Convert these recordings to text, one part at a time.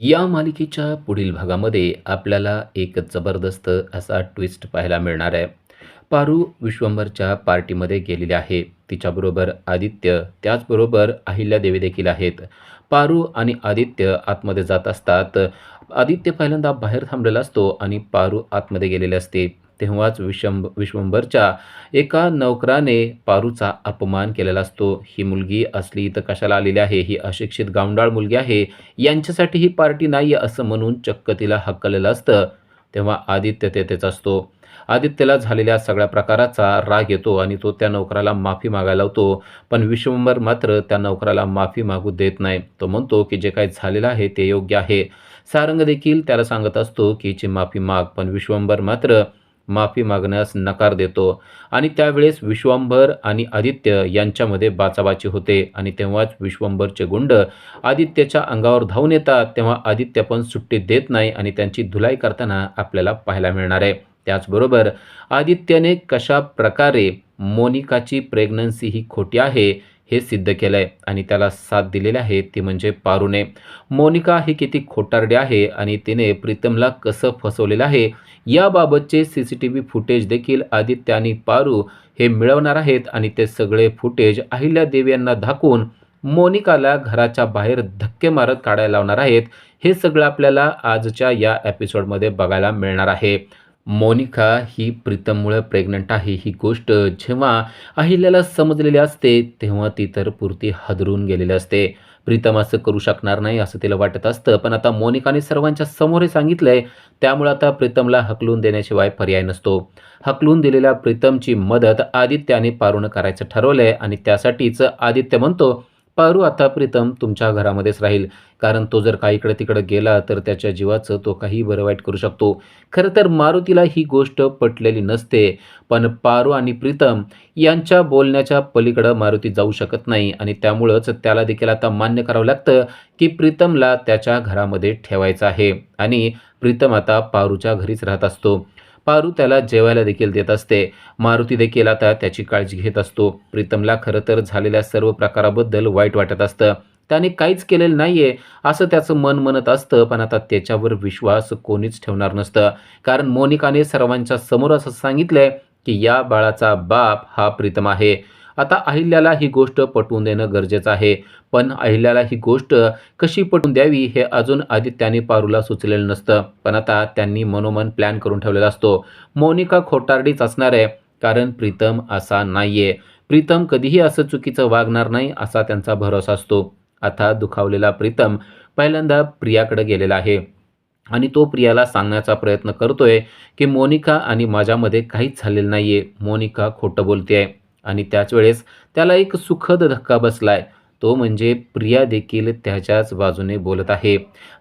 या मालिकेच्या पुढील भागामध्ये आपल्याला एक जबरदस्त असा ट्विस्ट पाहायला मिळणार आहे. पारू विश्वंभरच्या पार्टीमध्ये गेलेली आहे. तिच्याबरोबर आदित्य, त्याचबरोबर अहिल्यादेवी देखील आहेत. पारू आणि आदित्य आतमध्ये जात असतात. आदित्य पहिल्यांदा बाहेर थांबलेला असतो आणि पारू आतमध्ये गेलेले असते. तेव्हाच विश्वंभरच्या एका नौकराने पारूचा अपमान केलेला असतो. ही मुलगी असली तर कशाला आलेली आहे? ही अशिक्षित गावंढाळ मुलगी आहे. यांच्यासाठी ही पार्टी नाही आहे असं म्हणून चक्क तिला हकललेलं असतं. तेव्हा आदित्य तेथेच असतो. आदित्यला झालेल्या सगळ्या प्रकाराचा राग येतो आणि तो त्या नोकराला माफी मागायला लावतो. पण विश्वंभर मात्र त्या नोकराला माफी मागू देत नाही. तो म्हणतो की जे काही झालेलं आहे ते योग्य आहे. सारंग देखील त्याला सांगत असतो की हिची माफी माग, पण विश्वंभर मात्र माफी मागण्यास नकार देतो आणि त्यावेळेस विश्वंभर आणि आदित्य यांच्यामध्ये बाचाबाची होते आणि तेव्हाच विश्वंभरचे गुंड आदित्यच्या अंगावर धावून येतात. तेव्हा आदित्य पण सुट्टी देत नाही आणि त्यांची धुलाई करताना आपल्याला पाहायला मिळणार आहे. त्याचबरोबर आदित्यने कशा प्रकारे मोनिकाची प्रेग्नन्सी ही खोटी आहे हे सिद्ध केलंय आणि त्याला साथ दिलेली आहे ती म्हणजे पारूने. मोनिका ही किती खोटारडी आहे आणि तिने प्रीतमला कसं फसवलेलं आहे याबाबतचे CCTV फुटेज देखील आदित्य आणि पारू हे मिळवणार आहेत आणि ते सगळे फुटेज अहिल्यादेवी यांना दाखवून मोनिकाला घराच्या बाहेर धक्के मारत काढायला लावणार आहेत. हे सगळं आपल्याला आजच्या या एपिसोडमध्ये बघायला मिळणार आहे. मोनिका ही प्रीतममुळे प्रेग्नंट आहे ही गोष्ट जेव्हा अहिल्याला समजलेली असते तेव्हा ती तर पुरती हादरून गेलेली असते. प्रीतम असं करू शकणार नाही असं तिला वाटत असतं, पण आता मोनिकाने सर्वांच्या समोर हे सांगितलंय. त्यामुळे आता प्रीतमला हकलून देण्याशिवाय पर्याय नसतो. हकलून दिलेल्या प्रीतमची मदत आदित्याने पारूनं करायचं ठरवलंय आणि त्यासाठीच आदित्य म्हणतो, पारू आता प्रीतम तुमच्या घरामध्येच राहील, कारण तो जर काही इकडे तिकडे गेला तर त्याच्या जीवाचं तो काही बरं वाईट करू शकतो. खरं तर मारुतीला ही गोष्ट पटलेली नसते, पण पारू आणि प्रीतम यांच्या बोलण्याच्या पलीकडं मारुती जाऊ शकत नाही आणि त्यामुळंच त्याला देखील आता मान्य करावं लागतं की प्रीतमला त्याच्या घरामध्ये ठेवायचं आहे आणि प्रीतम आता पारूच्या घरीच राहत असतो. पारू त्याला जेवायला देखील देत असते. मारुती देखील आता त्याची काळजी घेत असतो. प्रीतमला खरं तर झालेल्या सर्व प्रकाराबद्दल वाईट वाटत असतं. त्याने काहीच केलेलं नाहीये असं त्याचं मन म्हणत असतं, पण आता त्याच्यावर विश्वास कोणीच ठेवणार नसतं. कारण मोनिकाने सर्वांच्या समोर असं सांगितलंय की या बाळाचा बाप हा प्रीतम आहे. आता अहिल्याला ही गोष्ट पटवून देणं गरजेचं आहे. पण अहिल्याला ही गोष्ट कशी पटवून द्यावी हे अजून आदित्याने पारूला सुचलेलं नसतं. पण आता त्यांनी मनोमन प्लॅन करून ठेवलेला असतो. मोनिका खोटारडीच असणार आहे, कारण प्रीतम असा नाहीये. प्रीतम कधीही असं चुकीचं वागणार नाही असा त्यांचा भरोसा असतो. आता दुखावलेला प्रीतम पहिल्यांदा प्रियाकडे गेलेला आहे आणि तो प्रियाला सांगण्याचा प्रयत्न करतोय की मोनिका आणि माझ्यामध्ये काहीच झालेलं नाहीये. मोनिका खोटं बोलतेय आणि त्याच वेळेस त्याला एक सुखद धक्का बसलाय. तो म्हणजे प्रिया देखील त्याच्याच बाजूने बोलत आहे.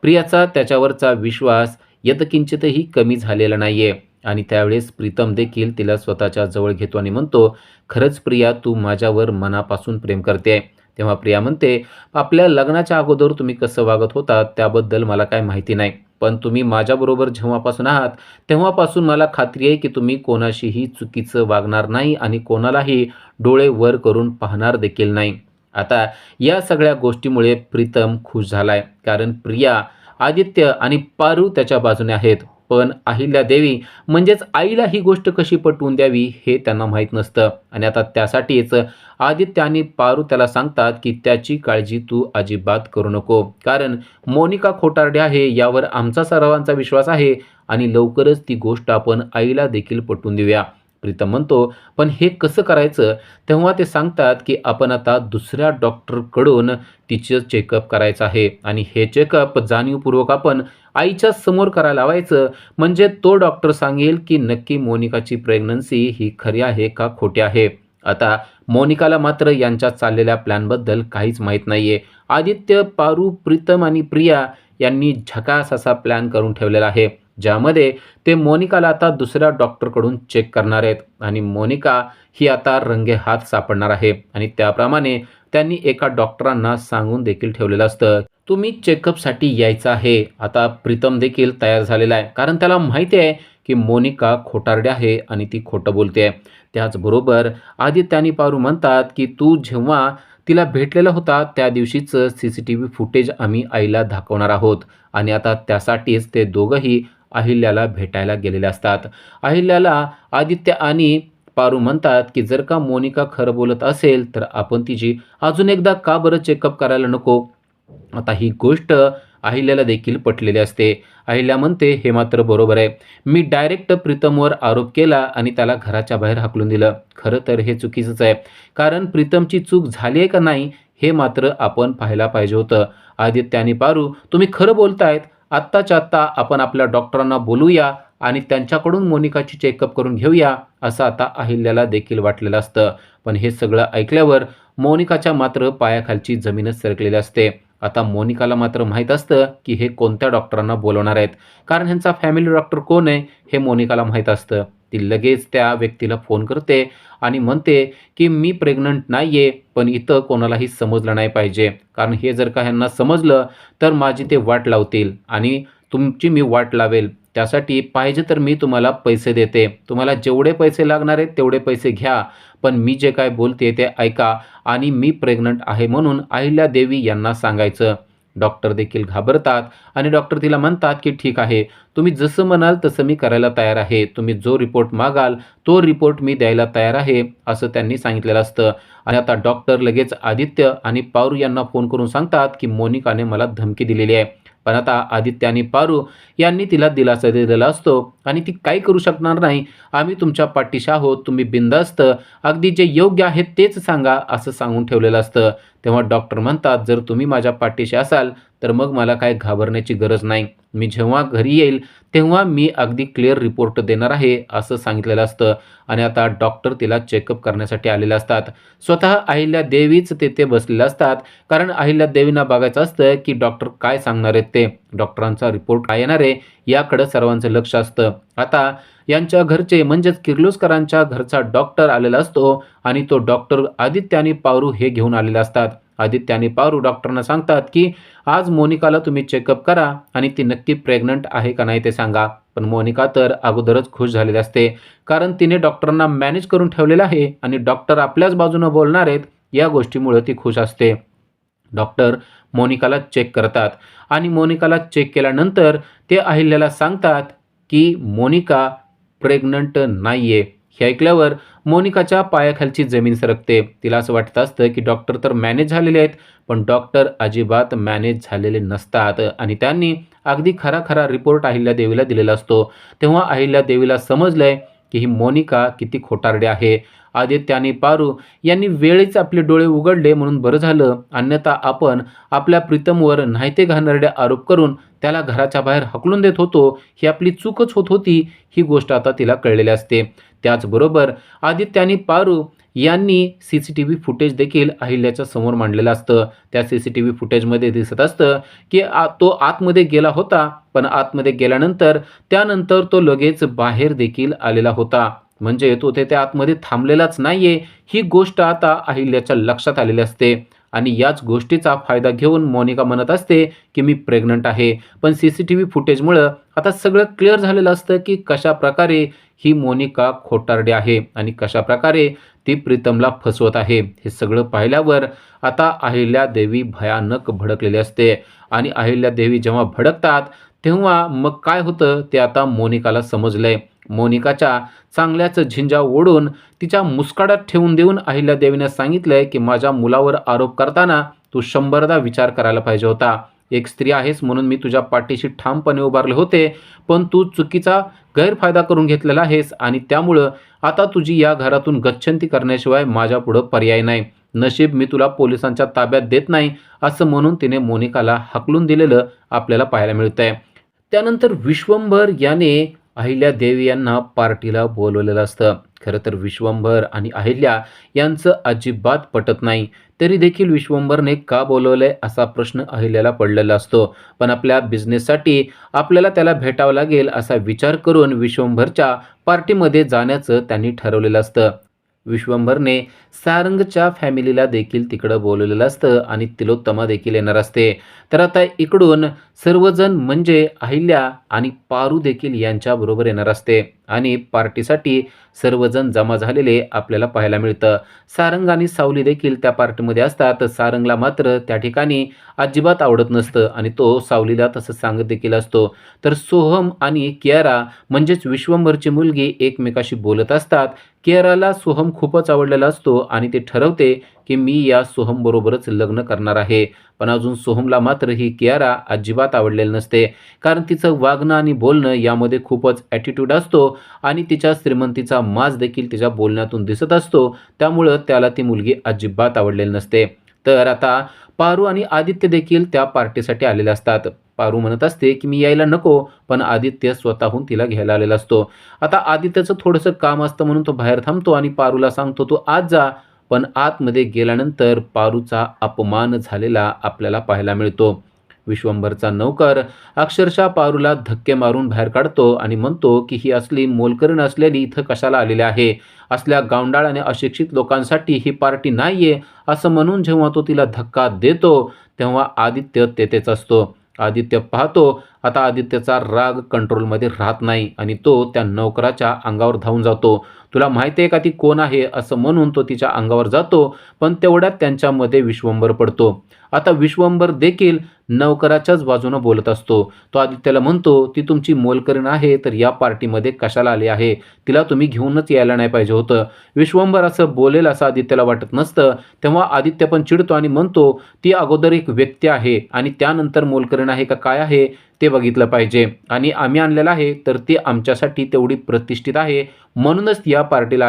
प्रियाचा त्याच्यावरचा विश्वास यत्किंचितही कमी झालेला नाहीये आणि त्यावेळेस प्रीतम देखील तिला स्वतःच्या जवळ घेतो आणि म्हणतो, खरंच प्रिया तू माझ्यावर मनापासून प्रेम करते. तेव्हा प्रिया म्हणते, आपल्या लग्नाच्या अगोदर तुम्ही कसं वागत होता त्याबद्दल मला काय माहिती नाही, पण तुम्ही माझ्याबरोबर जेव्हापासून आहात तेव्हापासून मला खात्री आहे की तुम्ही कोणाशीही चुकीचं वागणार नाही आणि कोणालाही डोळे वर करून पाहणार देखील नाही. आता या सगळ्या गोष्टीमुळे प्रीतम खुश झालाय, कारण प्रिया, आदित्य आणि पारू त्याच्या बाजूने आहेत. पण अहिल्यादेवी म्हणजेच आईला ही गोष्ट कशी पटवून द्यावी हे त्यांना माहीत नसतं आणि आता त्यासाठीच आदित्य आणि पारू त्याला सांगतात की त्याची काळजी तू अजिबात करू नको, कारण मोनिका खोटारडी आहे यावर आमचा सर्वांचा विश्वास आहे आणि लवकरच ती गोष्ट आपण आईला देखील पटवून देऊया. प्रीतम म्हणतो, पण हे कसं करायचं? तेव्हा ते सांगतात की आपण आता दुसऱ्या डॉक्टरकडून तिचं चेकअप करायचं आहे आणि हे चेकअप जाणीवपूर्वक आपण आईच्या समोर करायला लावायचं, म्हणजे तो डॉक्टर सांगेल की नक्की मोनिकाची प्रेग्नन्सी ही खरी आहे का खोटी आहे. आता मोनिकाला मात्र यांच्या चाललेल्या प्लॅनबद्दल काहीच माहीत नाहीये. आदित्य, पारू, प्रीतम आणि प्रिया यांनी झकास असा प्लॅन करून ठेवलेला आहे, ज्यामध्ये ते मोनिकाला आता दुसऱ्या डॉक्टरकडून चेक करणार आहेत आणि मोनिका ही आता रंगेहात सापडणार आहे आणि त्याप्रमाणे त्यांनी एका डॉक्टरांना सांगून देखील ठेवलेलं असतं, तुम्ही चेकअपसाठी यायचं आहे. आता प्रीतम देखील तयार झालेला आहे, कारण त्याला माहिती आहे की मोनिका खोटारडी आहे आणि ती खोटं बोलते. त्याचबरोबर आदित्य आणि पारू म्हणतात की तू जेव्हा तिला भेटलेला होता त्या दिवशीचं CCTV फुटेज आम्ही आईला दाखवणार आहोत आणि आता त्यासाठीच ते दोघंही अहिल्याला भेटायला गेलेले असतात. अहिल्याला आदित्य आणि पारू म्हणतात, की जर का मोनिका खरं बोलत असेल, तर आपण तिची अजून एकदा का बरं चेकअप करायला नको? आता ही गोष्ट अहिल्याला देखील पटलेली असते. अहिल्या म्हणते, "हे मात्र बरोबर आहे. मी डायरेक्ट प्रीतमवर आरोप केला आणि त्याला घराच्या बाहेर हाकलून दिलं. खरं तर हे चुकीचंच आहे. कारण प्रीतमची चूक झाली आहे का नाही, हे मात्र आपण पाहायला पाहिजे होतं. आदित्य आणि पारू, तुम्ही खरं बोलतायत. आत्ताच्या आत्ता आपण आपल्या डॉक्टरांना बोलूया आणि त्यांच्याकडून मोनिकाची चेकअप करून घेऊया." असं आता अहिल्याला देखील वाटलेलं असतं. पण हे सगळं ऐकल्यावर मोनिकाच्या मात्र पायाखालची जमीनच सरकलेली असते. आता मोनिकाला मात्र माहीत असतं, की हे कोणत्या डॉक्टरांना बोलवणार आहेत. कारण ह्यांचा फॅमिली डॉक्टर कोण आहे, हे मोनिकाला माहीत असतं. ती लगेच त्या व्यक्तीला फोन करते आणि म्हणते, की "मी प्रेग्नंट नाही आहे, पण इथं कोणालाही समजलं नाही पाहिजे. कारण हे जर का ह्यांना समजलं, तर माझी ते वाट लावतील आणि तुमची मी वाट लावेल. त्यासाठी पाहिजे तर मी तुम्हाला पैसे देते. तुम्हाला जेवढे पैसे लागणार आहेत, तेवढे पैसे घ्या. पण मी जे काय बोलते ते ऐका आणि मी प्रेग्नंट आहे म्हणून अहिल्यादेवी यांना सांगायचं." डॉक्टर देखील घाबरतात आणि डॉक्टर तिला म्हणतात, की "ठीक आहे, तुम्ही जसं म्हणाल तसं मी करायला तयार आहे. तुम्ही जो रिपोर्ट मागाल तो रिपोर्ट मी द्यायला तयार आहे," असं त्यांनी सांगितलेलं असतं. आणि आता डॉक्टर लगेच आदित्य आणि पारू यांना फोन करून सांगतात, की मोनिकाने मला धमकी दिलेली आहे. पण आता आदित्य आणि पारू यांनी तिला दिलासा दिलेला असतो आणि ती काही करू शकणार नाही. "आम्ही तुमच्या पाठीशी आहोत. तुम्ही बिनधास्त अगदी जे योग्य आहे तेच सांगा," असं सांगून ठेवलेलं असतं. तेव्हा डॉक्टर म्हणतात, "जर तुम्ही माझ्या पाठीशी असाल, तर मग मला काही घाबरण्याची गरज नाही. मी जेव्हा घरी येईल, तेव्हा मी अगदी क्लिअर रिपोर्ट देणार आहे," असं सांगितलेलं असतं. आणि आता डॉक्टर तिला चेकअप करण्यासाठी आलेले असतात. स्वतः अहिल्यादेवीच तिथे बसलेल्या असतात. कारण अहिल्यादेवींना बघायचं असतं, की डॉक्टर काय सांगणार आहेत ते. डॉक्टरांचा रिपोर्ट काय येणार आहे, याकडं सर्वांचं लक्ष असतं. आता यांच्या घरचे म्हणजेच किर्लोस्करांच्या घरचा डॉक्टर आलेला असतो आणि तो डॉक्टर आदित्य आणि पारू हे घेऊन आलेले असतात. आदित्य आणि पारू डॉक्टरांना सांगतात, की "आज मोनिकाला तुम्ही चेकअप करा आणि ती नक्की प्रेग्नंट आहे का नाही ते सांगा." पण मोनिका तर अगोदरच खुश झालेली असते. कारण तिने डॉक्टरांना मॅनेज करून ठेवलेलं आहे आणि डॉक्टर आपल्याच बाजूनं बोलणार आहेत, या गोष्टीमुळे ती खुश असते. डॉक्टर मोनिकाला चेक करतात आणि मोनिकाला चेक केल्यानंतर ते अहिल्याला सांगतात, की मोनिका प्रेग्नंट नाहीये. हे ऐकल्यावर मोनिकाच्या पायाखालची जमीन सरकते. तिला असं वाटत असतं, की डॉक्टर तर मॅनेज झालेले आहेत, पण डॉक्टर अजिबात मॅनेज झालेले नसतात आणि त्यांनी अगदी खरा रिपोर्ट अहिल्यादेवीला दिलेला असतो. तेव्हा अहिल्यादेवीला समजलंय, की ही मोनिका किती खोटारडी आहे. आदित्य आणि पारू यांनी वेळीच आपले डोळे उघडले म्हणून बरं झालं, अन्यथा आपण आपल्या प्रीतमवर नाही ते घाणेरडे आरोप करून त्याला घराच्या बाहेर हाकलून देत होतो. ही आपली चूकच होत होती, ही गोष्ट आता तिला कळलेली असते. त्याचबरोबर आदित्य आणि पारू यांनी CCTV फुटेज देखील अहिल्याच्या समोर मांडलेलं असतं. त्या CCTV फुटेजमध्ये दिसत असतं, की तो आतमध्ये गेला होता, पण आतमध्ये गेल्यानंतर त्यानंतर तो लगेच बाहेर देखील आलेला होता. म्हणजे तो तिथे आतमध्ये थांबलेलाच नाहीये, ही गोष्ट आता अहिल्याच्या लक्षात आलेली असते. आणि याच गोष्टीचा फायदा घेऊन मोनिका म्हणत असते, की "मी प्रेग्नंट आहे." पण CCTV फुटेजमुळं आता सगळं क्लिअर झालेलं असतं, की कशाप्रकारे ही मोनिका खोटारडी आहे आणि कशाप्रकारे ती प्रीतमला फसवत आहे. हे सगळं पाहिल्यावर आता अहिल्यादेवी भयानक भडकलेली असते आणि अहिल्यादेवी जेव्हा भडकतात, तेव्हा मग काय होतं ते आता मोनिकाला समजलंय. मोनिकाच्या चांगल्याच झिंजा ओढून तिच्या मुस्काडात ठेवून देऊन अहिल्यादेवीने सांगितलंय, की "माझ्या मुलावर आरोप करताना तू 100दा विचार करायला पाहिजे होता. एक स्त्री आहेस म्हणून मी तुझ्या पाठीशी ठामपणे उभारले होते, पण तू चुकीचा गैरफायदा करून घेतलेला आहेस आणि त्यामुळं आता तुझी या घरातून गच्छंती करण्याशिवाय माझ्यापुढं पर्याय नाही. नशीब मी तुला पोलिसांच्या ताब्यात देत नाही," असं म्हणून तिने मोनिकाला हाकलून दिलेलं आपल्याला पाहायला मिळतंय. त्यानंतर विश्वंभर याने अहिल्यादेवी यांना पार्टीला बोलवलेलं असतं. खरं तर विश्वंभर आणि अहिल्या यांचं अजिबात पटत नाही. तरी देखील विश्वंभरने का बोलवलंय असा प्रश्न अहिल्याला पडलेला असतो. पण आपल्या बिझनेससाठी आपल्याला त्याला भेटावं लागेल असा विचार करून विश्वंभरच्या पार्टीमध्ये जाण्याचं त्यांनी ठरवलेलं असतं. विश्वंभरने सारंगच्या फॅमिलीला देखील तिकडं बोलवलेलं असतं आणि तिलोत्तमा देखील येणार असते. तर आता इकडून सर्वजण म्हणजे अहिल्या आणि पारू देखील यांच्याबरोबर येणार असते आणि पार्टीसाठी सर्वजण जमा झालेले आपल्याला पाहायला मिळतं. सारंग आणि सावली देखील त्या पार्टीमध्ये असतात. सारंगला मात्र त्या ठिकाणी अजिबात आवडत नसतं आणि तो सावलीला तसं सांगत देखील असतो. तर सोहम आणि कियारा म्हणजेच विश्वंभरची मुलगी एकमेकाशी बोलत असतात. कियाराला सोहम खूपच आवडलेला असतो आणि ते ठरवते की मी या सोहमबरोबरच लग्न करणार आहे. पण अजून सोहमला मात्र ही कियारा अजिबात आवडलेली नसते. कारण तिचं वागणं आणि बोलणं यामध्ये खूपच ॲटिट्यूड असतो आणि तिच्या श्रीमंतीचा माज देखील तिच्या बोलण्यातून दिसत असतो. त्यामुळं त्याला ती मुलगी अजिबात आवडलेली नसते. तर आता पारू आणि आदित्य देखील त्या पार्टीसाठी आलेले असतात. पारू म्हणत असते की मी यायला नको, पण आदित्य स्वतःहून तिला घ्यायला आलेला असतो. आता आदित्यचं थोडंसं काम असतं म्हणून तो बाहेर थांबतो आणि पारूला सांगतो तू आत जा. पण आतमध्ये गेल्यानंतर पारूचा अपमान झालेला आपल्याला पाहायला मिळतो. विश्वंभरचा नौकर अक्षरशः पारूला धक्के मारून बाहेर काढतो आणि म्हणतो की ही असली मोलकरीण असलेली इथं कशाला आलेली आहे. असल्या गावंढाळ आणि अशिक्षित लोकांसाठी ही पार्टी नाहीये असं म्हणून जेव्हा तो तिला धक्का देतो तेव्हा आदित्य तेथेच असतो. आदित्य पाहतो आता आदित्यचा राग कंट्रोलमध्ये राहत नाही आणि तो त्या नौकराच्या अंगावर धावून जातो. तुला माहिती आहे का ती कोण आहे असं म्हणून तो तिच्या अंगावर जातो. पण तेवढ्यात त्यांच्यामध्ये विश्वंभर पडतो. आता विश्वंभर देखील नौकराच्याच बाजूनं बोलत असतो. तो आदित्यला म्हणतो ती तुमची मोलकरीण आहे तर या पार्टीमध्ये कशाला आली आहे. तिला तुम्ही घेऊनच यायला नाही पाहिजे होतं. विश्वंभर असं बोलेल असं आदित्यला वाटत नसतं. तेव्हा आदित्य पण चिडतो आणि म्हणतो ती अगोदर एक व्यक्ती आहे आणि त्यानंतर मोलकरीण आहे का काय आहे ते बघितलं पाहिजे आणि आम्ही आणलेलं आहे तर ती आमच्यासाठी तेवढी प्रतिष्ठित आहे म्हणूनच ती या पार्टीला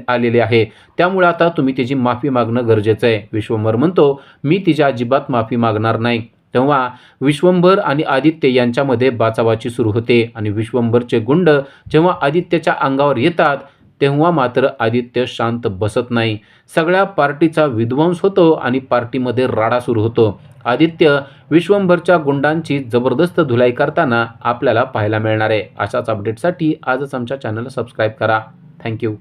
आलेली आहे. त्यामुळे आता तुम्ही तिची माफी मागणं गरजेचं आहे. विश्वंभर म्हणतो मी तिची अजिबात माफी मागणार नाही. तेव्हा विश्वंभर आणि आदित्य यांच्यामध्ये बाचाबाची सुरू होते आणि विश्वंभरचे गुंड जेव्हा आदित्यच्या अंगावर येतात तेव्हा मात्र आदित्य शांत बसत नाही. सगळ्या पार्टीचा विध्वंस होतो आणि पार्टीमध्ये राडा सुरू होतो. आदित्य विश्वंभरच्या गुंडांची जबरदस्त धुलाई करताना आपल्याला पाहायला मिळणार आहे. अशाच अपडेटसाठी आजच आमच्या चॅनलला सबस्क्राईब करा. थँक्यू.